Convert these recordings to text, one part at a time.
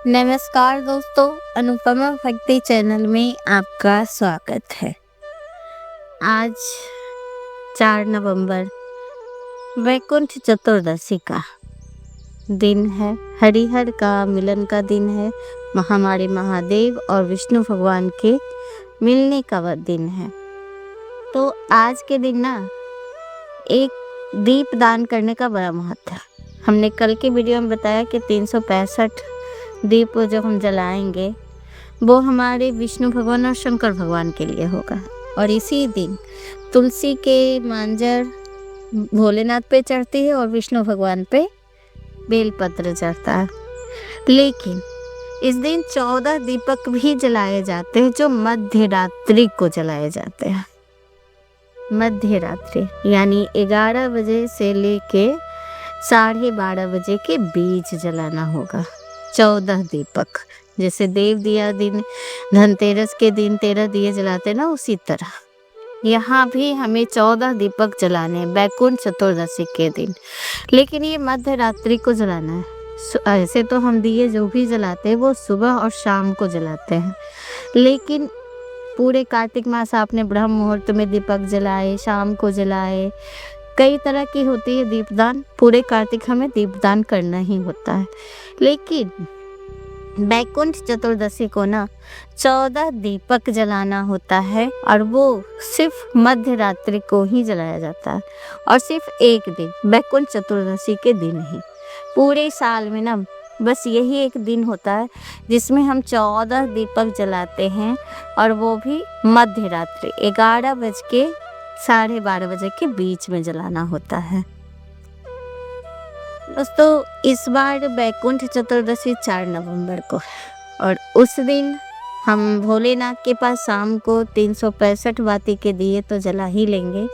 नमस्कार दोस्तों, अनुपमा भक्ति चैनल में आपका स्वागत है। आज 4 नवंबर वैकुंठ चतुर्दशी का दिन है। हरिहर का मिलन का दिन है। हमारे महादेव और विष्णु भगवान के मिलने का वह दिन है। तो आज के दिन ना एक दीप दान करने का बड़ा महत्व है। हमने कल के वीडियो में बताया कि 365 दीप जो हम जलाएंगे वो हमारे विष्णु भगवान और शंकर भगवान के लिए होगा। और इसी दिन तुलसी के मांजर भोलेनाथ पे चढ़ती है और विष्णु भगवान पे बेलपत्र चढ़ता है। लेकिन इस दिन 14 दीपक भी जलाए जाते हैं जो मध्य रात्रि को जलाए जाते हैं। मध्य रात्रि यानी 11 बजे से लेके 12:30 बजे के बीच जलाना होगा 14 दीपक। जैसे देव दिया दिन धनतेरस के दिन 13 दिए जलाते ना, उसी तरह यहाँ भी हमें 14 दीपक जलाने हैं वैकुंठ चतुर्दशी के दिन। लेकिन ये मध्य रात्रि को जलाना है। ऐसे तो हम दिए जो भी जलाते हैं वो सुबह और शाम को जलाते हैं, लेकिन पूरे कार्तिक मास आपने ब्रह्म मुहूर्त में दीपक जलाए, शाम को जलाए, कई तरह की होती है दीपदान। पूरे कार्तिक हमें दीपदान करना ही होता है। लेकिन वैकुंठ चतुर्दशी को ना 14 दीपक जलाना होता है और वो सिर्फ मध्य रात्रि को ही जलाया जाता है और सिर्फ एक दिन वैकुंठ चतुर्दशी के दिन ही। पूरे साल में ना बस यही एक दिन होता है जिसमें हम 14 दीपक जलाते हैं और वो भी मध्य रात्रि 11 बज के 12:30 बजे के बीच में जलाना होता है। दोस्तों, इस बार वैकुंठ चतुर्दशी 4 नवंबर को है और उस दिन हम भोलेनाथ के पास शाम को 365 बाती के दिए तो जला ही लेंगे।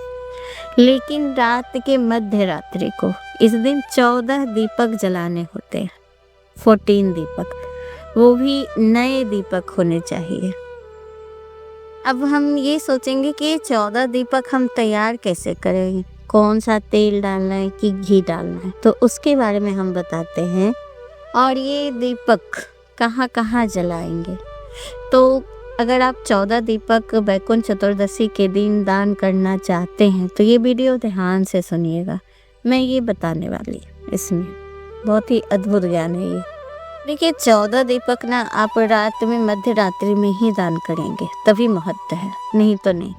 लेकिन रात के मध्य रात्रि को इस दिन 14 दीपक जलाने होते हैं। 14 दीपक, वो भी नए दीपक होने चाहिए। अब हम ये सोचेंगे कि 14 दीपक हम तैयार कैसे करेंगे, कौन सा तेल डालना है कि घी डालना है, तो उसके बारे में हम बताते हैं। और ये दीपक कहाँ कहाँ जलाएंगे। तो अगर आप 14 दीपक वैकुंठ चतुर्दशी के दिन दान करना चाहते हैं तो ये वीडियो ध्यान से सुनिएगा। मैं ये बताने वाली हूँ, इसमें बहुत ही अद्भुत ज्ञान है ये। देखिए, 14 दीपक ना आप रात में मध्य रात्रि में ही दान करेंगे तभी महत्व है, नहीं तो नहीं।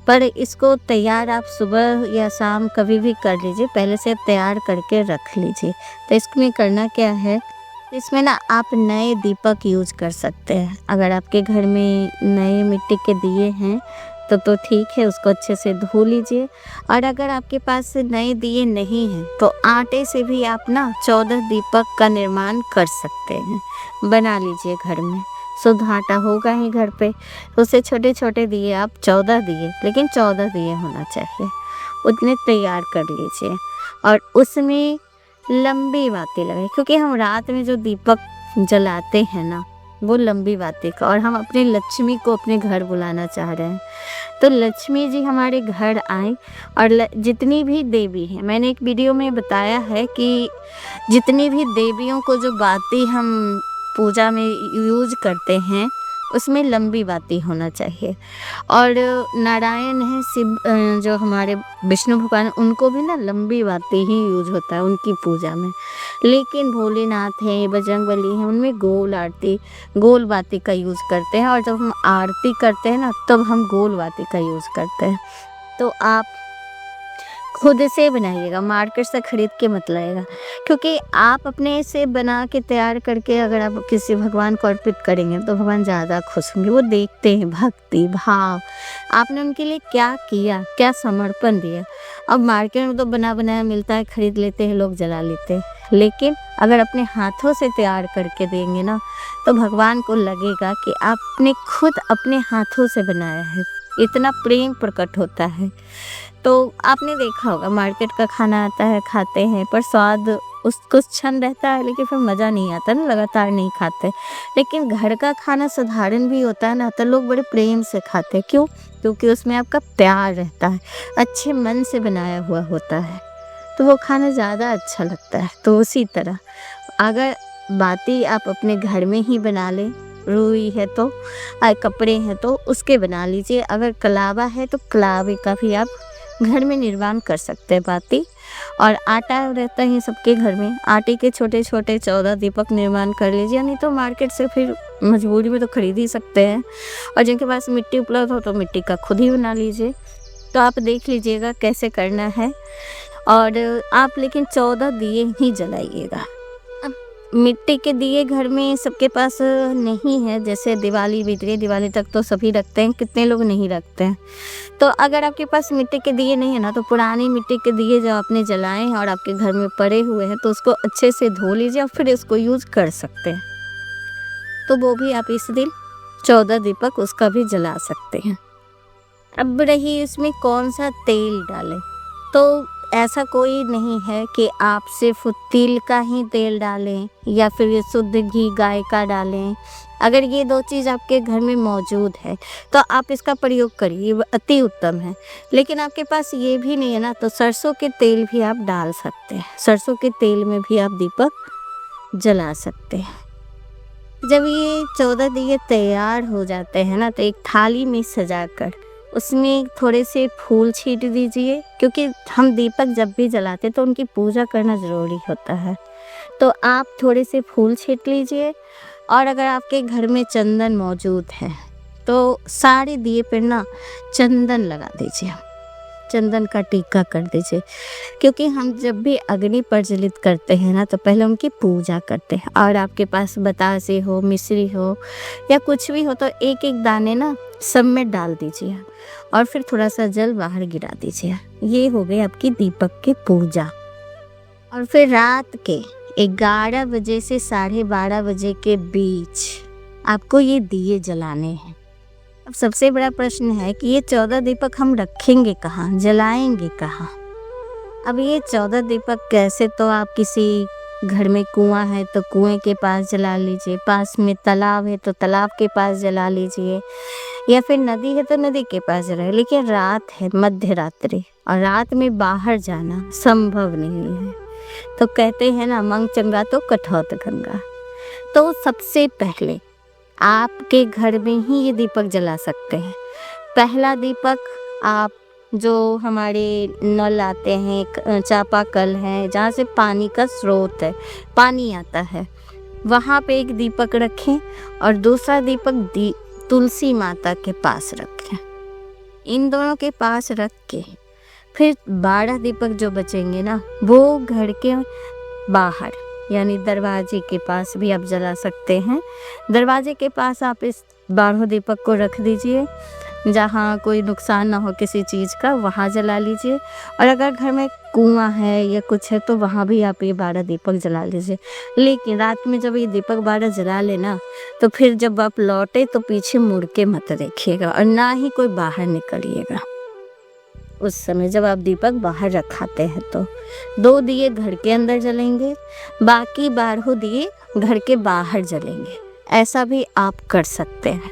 पर इसको तैयार आप सुबह या शाम कभी भी कर लीजिए, पहले से तैयार करके रख लीजिए। तो इसमें करना क्या है, इसमें ना आप नए दीपक यूज कर सकते हैं। अगर आपके घर में नए मिट्टी के दिए हैं तो ठीक है, उसको अच्छे से धो लीजिए। और अगर आपके पास नए दिए नहीं हैं तो आटे से भी आप ना 14 दीपक का निर्माण कर सकते हैं, बना लीजिए घर में। शुद्ध आटा होगा ही घर पे, तो उससे छोटे छोटे दिए आप 14 दिए, लेकिन 14 दिए होना चाहिए, उतने तैयार कर लीजिए। और उसमें लंबी बातें लगाए, क्योंकि हम रात में जो दीपक जलाते हैं ना वो लंबी बातें का। और हम अपने लक्ष्मी को अपने घर बुलाना चाह रहे हैं, तो लक्ष्मी जी हमारे घर आए। और जितनी भी देवी हैं, मैंने एक वीडियो में बताया है कि जितनी भी देवियों को जो बातें हम पूजा में यूज करते हैं उसमें लंबी बातें होना चाहिए। और नारायण है शिव, जो हमारे विष्णु भगवान, उनको भी ना लंबी बातें ही यूज होता है उनकी पूजा में। लेकिन भोलेनाथ हैं, बजरंगबली हैं, उनमें गोल बातें का यूज करते हैं। और जब हम आरती करते हैं ना तब हम गोल बातें का यूज करते हैं। तो आप खुद से बनाइएगा, मार्केट से खरीद के मत लाइएगा, क्योंकि आप अपने से बना के तैयार करके अगर आप किसी भगवान को अर्पित करेंगे तो भगवान ज़्यादा खुश होंगे। वो देखते हैं भक्ति भाव, आपने उनके लिए क्या किया, क्या समर्पण दिया। अब मार्केट में तो बना बनाया मिलता है, खरीद लेते हैं लोग, जला लेते हैं। लेकिन अगर अपने हाथों से तैयार करके देंगे ना तो भगवान को लगेगा कि आपने खुद अपने हाथों से बनाया है, इतना प्रेम प्रकट होता है। तो आपने देखा होगा मार्केट का खाना आता है, खाते हैं, पर स्वाद उसको क्षण रहता है, लेकिन फिर मज़ा नहीं आता ना, लगातार नहीं खाते। लेकिन घर का खाना साधारण भी होता है ना तो लोग बड़े प्रेम से खाते हैं। क्यों? क्योंकि उसमें आपका प्यार रहता है, अच्छे मन से बनाया हुआ होता है, तो वो खाना ज़्यादा अच्छा लगता है। तो उसी तरह अगर बाती आप अपने घर में ही बना लें। रुई है तो कपड़े हैं तो उसके बना लीजिए। अगर कलावा है तो कलावे का भी आप घर में निर्माण कर सकते हैं बाती। और आटा रहता है सबके घर में, आटे के छोटे छोटे 14 दीपक निर्माण कर लीजिए, नहीं तो मार्केट से फिर मजबूरी में तो खरीद ही सकते हैं। और जिनके पास मिट्टी उपलब्ध हो तो मिट्टी का खुद ही बना लीजिए। तो आप देख लीजिएगा कैसे करना है। और आप लेकिन 14 दिए ही जलाइएगा। अब मिट्टी के दिए घर में सबके पास नहीं है, जैसे दिवाली बीत रही है, दिवाली तक तो सभी रखते हैं, कितने लोग नहीं रखते हैं। तो अगर आपके पास मिट्टी के दिए नहीं है ना, तो पुरानी मिट्टी के दिए जो आपने जलाए हैं और आपके घर में पड़े हुए हैं, तो उसको अच्छे से धो लीजिए और फिर इसको यूज कर सकते हैं। तो वो भी आप इस दिन 14 दीपक उसका भी जला सकते हैं। अब रही इसमें कौन सा तेल डालें, तो ऐसा कोई नहीं है कि आप सिर्फ तिल का ही तेल डालें या फिर शुद्ध घी गाय का डालें। अगर ये 2 चीज़ आपके घर में मौजूद है तो आप इसका प्रयोग करिए, वो अति उत्तम है। लेकिन आपके पास ये भी नहीं है ना, तो सरसों के तेल भी आप डाल सकते हैं। सरसों के तेल में भी आप दीपक जला सकते हैं। जब ये 14 दिए तैयार हो जाते हैं ना, तो एक थाली में सजाकर उसमें थोड़े से फूल छींट दीजिए, क्योंकि हम दीपक जब भी जलाते तो उनकी पूजा करना ज़रूरी होता है। तो आप थोड़े से फूल छींट लीजिए। और अगर आपके घर में चंदन मौजूद है तो सारे दिए पर ना चंदन लगा दीजिए, चंदन का टीका कर दीजिए। क्योंकि हम जब भी अग्नि प्रज्वलित करते हैं ना, तो पहले उनकी पूजा करते हैं। और आपके पास बतासे हो, मिश्री हो या कुछ भी हो, तो एक एक दाने ना सब में डाल दीजिए और फिर थोड़ा सा जल बाहर गिरा दीजिए। ये हो गई आपकी दीपक की पूजा। और फिर रात के 11 बजे से 12:30 बजे के बीच आपको ये दिए जलाने हैं। अब सबसे बड़ा प्रश्न है कि ये 14 दीपक हम रखेंगे कहाँ, जलाएंगे कहाँ। अब ये 14 दीपक कैसे, तो आप किसी घर में कुआं है तो कुएं के पास जला लीजिए, पास में तालाब है तो तालाब के पास जला लीजिए, या फिर नदी है तो नदी के पास जलाए। लेकिन रात है, मध्य रात्रि, और रात में बाहर जाना संभव नहीं है। तो कहते हैं ना, मंग चंगा तो कठौत गंगा। तो सबसे पहले आपके घर में ही ये दीपक जला सकते हैं। पहला दीपक आप जो हमारे नल आते हैं, चापाकल है, जहाँ से पानी का स्रोत है, पानी आता है, वहाँ पे एक दीपक रखें। और दूसरा दीपक तुलसी माता के पास रखें। इन दोनों के पास रख के फिर 12 दीपक जो बचेंगे ना, वो घर के बाहर यानी दरवाजे के पास भी आप जला सकते हैं। दरवाजे के पास आप इस 12 दीपक को रख दीजिए, जहाँ कोई नुकसान ना हो किसी चीज़ का, वहाँ जला लीजिए। और अगर घर में कुआं है या कुछ है तो वहाँ भी आप ये 12 दीपक जला लीजिए। लेकिन रात में जब ये दीपक 12 जला लेना, तो फिर जब आप लौटे तो पीछे मुड़ के मत देखिएगा और ना ही कोई बाहर निकलिएगा। उस समय जब आप दीपक बाहर रखाते हैं तो 2 दिए घर के अंदर जलेंगे, बाकी 12 दिए घर के बाहर जलेंगे। ऐसा भी आप कर सकते हैं।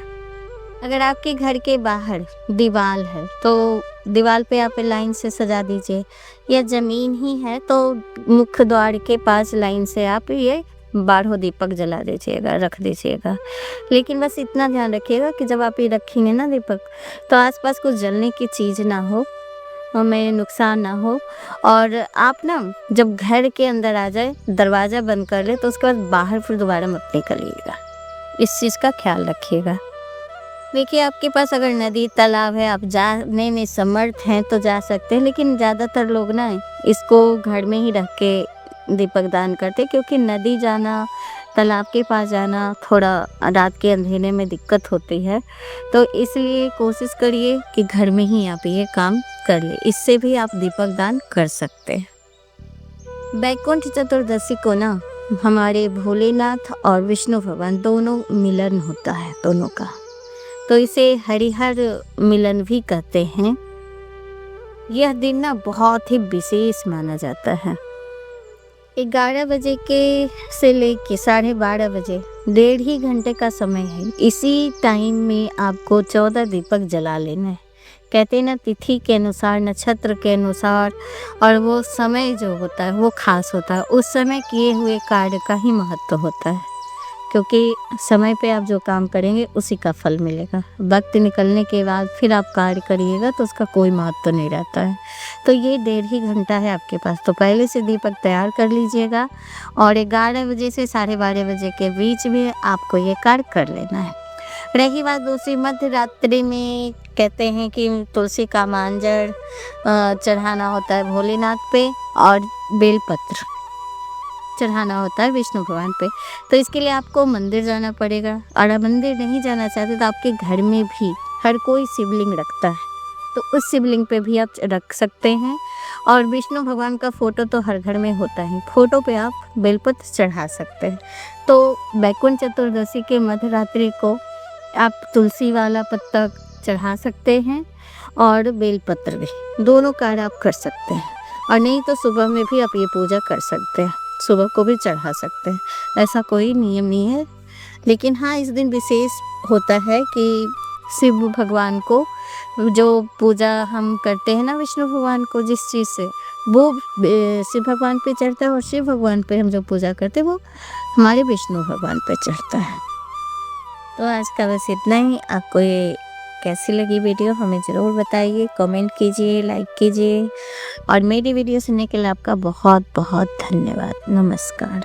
अगर आपके घर के बाहर दीवार है तो दीवार पे आप लाइन से सजा दीजिए, या ज़मीन ही है तो मुख्य द्वार के पास लाइन से आप ये 12 दीपक जला दीजिएगा, रख दीजिएगा। लेकिन बस इतना ध्यान रखिएगा कि जब आप ये रखेंगे ना दीपक, तो आसपास कुछ जलने की चीज़ ना हो, हमें नुकसान ना हो। और आप ना जब घर के अंदर आ जाए, दरवाज़ा बंद कर ले, तो उसके बाद बाहर फिर दोबारा मत निकलिएगा। इस चीज़ का ख्याल रखिएगा। देखिए, आपके पास अगर नदी तालाब है, आप जाने में समर्थ हैं तो जा सकते हैं। लेकिन ज़्यादातर लोग ना इसको घर में ही रख के दीपक दान करते, क्योंकि नदी जाना, तालाब के पास जाना थोड़ा रात के अंधेरे में दिक्कत होती है। तो इसलिए कोशिश करिए कि घर में ही आप ये काम कर ले। इससे भी आप दीपक दान कर सकते हैं। बैकुंठ चतुर्दशी को ना हमारे भोलेनाथ और विष्णु भगवान दोनों मिलन होता है, दोनों का, तो इसे हरिहर मिलन भी कहते हैं। यह दिन ना बहुत ही विशेष माना जाता है। 11 बजे के से लेके 12:30 बजे 1.5 ही घंटे का समय है। इसी टाइम में आपको 14 दीपक जला लेना है। कहते हैं ना, तिथि के अनुसार, नक्षत्र के अनुसार, और वो समय जो होता है वो खास होता है। उस समय किए हुए कार्य का ही महत्व होता है, क्योंकि समय पे आप जो काम करेंगे उसी का फल मिलेगा। वक्त निकलने के बाद फिर आप कार्य करिएगा तो उसका कोई महत्व नहीं रहता है। तो ये 1.5 ही घंटा है आपके पास, तो पहले से दीपक तैयार कर लीजिएगा और 11 बजे से 12:30 बजे के बीच में आपको ये कार्य कर लेना है। रही बात दूसरी, मध्य रात्रि में कहते हैं कि तुलसी का मांजर चढ़ाना होता है भोलेनाथ पे, और बेलपत्र चढ़ाना होता है विष्णु भगवान पे। तो इसके लिए आपको मंदिर जाना पड़ेगा, और आप मंदिर नहीं जाना चाहते तो आपके घर में भी हर कोई शिवलिंग रखता है, तो उस शिवलिंग पे भी आप रख सकते हैं। और विष्णु भगवान का फ़ोटो तो हर घर में होता है, फ़ोटो पे आप बेलपत्र चढ़ा सकते हैं। तो वैकुंठ चतुर्दशी के मध्य रात्रि को आप तुलसी वाला पत्ता चढ़ा सकते हैं और बेलपत्र भी, दोनों कार्य आप कर सकते हैं। और नहीं तो सुबह में भी आप ये पूजा कर सकते हैं, सुबह को भी चढ़ा सकते हैं, ऐसा कोई नियम नहीं है। लेकिन हाँ, इस दिन विशेष होता है कि शिव भगवान को जो पूजा हम करते हैं ना, विष्णु भगवान को जिस चीज़ से, वो शिव भगवान पे चढ़ता है, और शिव भगवान पे हम जो पूजा करते हैं वो हमारे विष्णु भगवान पे चढ़ता है। तो आज का बस इतना ही। आपको ये कैसी लगी वीडियो हमें ज़रूर बताइए, कमेंट कीजिए, लाइक कीजिए, और मेरी वीडियो सुनने के लिए आपका बहुत बहुत धन्यवाद। नमस्कार।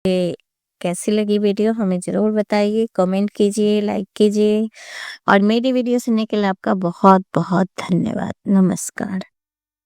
ये कैसी लगी वीडियो हमें ज़रूर बताइए, कमेंट कीजिए, लाइक कीजिए, और मेरी वीडियो सुनने के लिए आपका बहुत बहुत धन्यवाद। नमस्कार।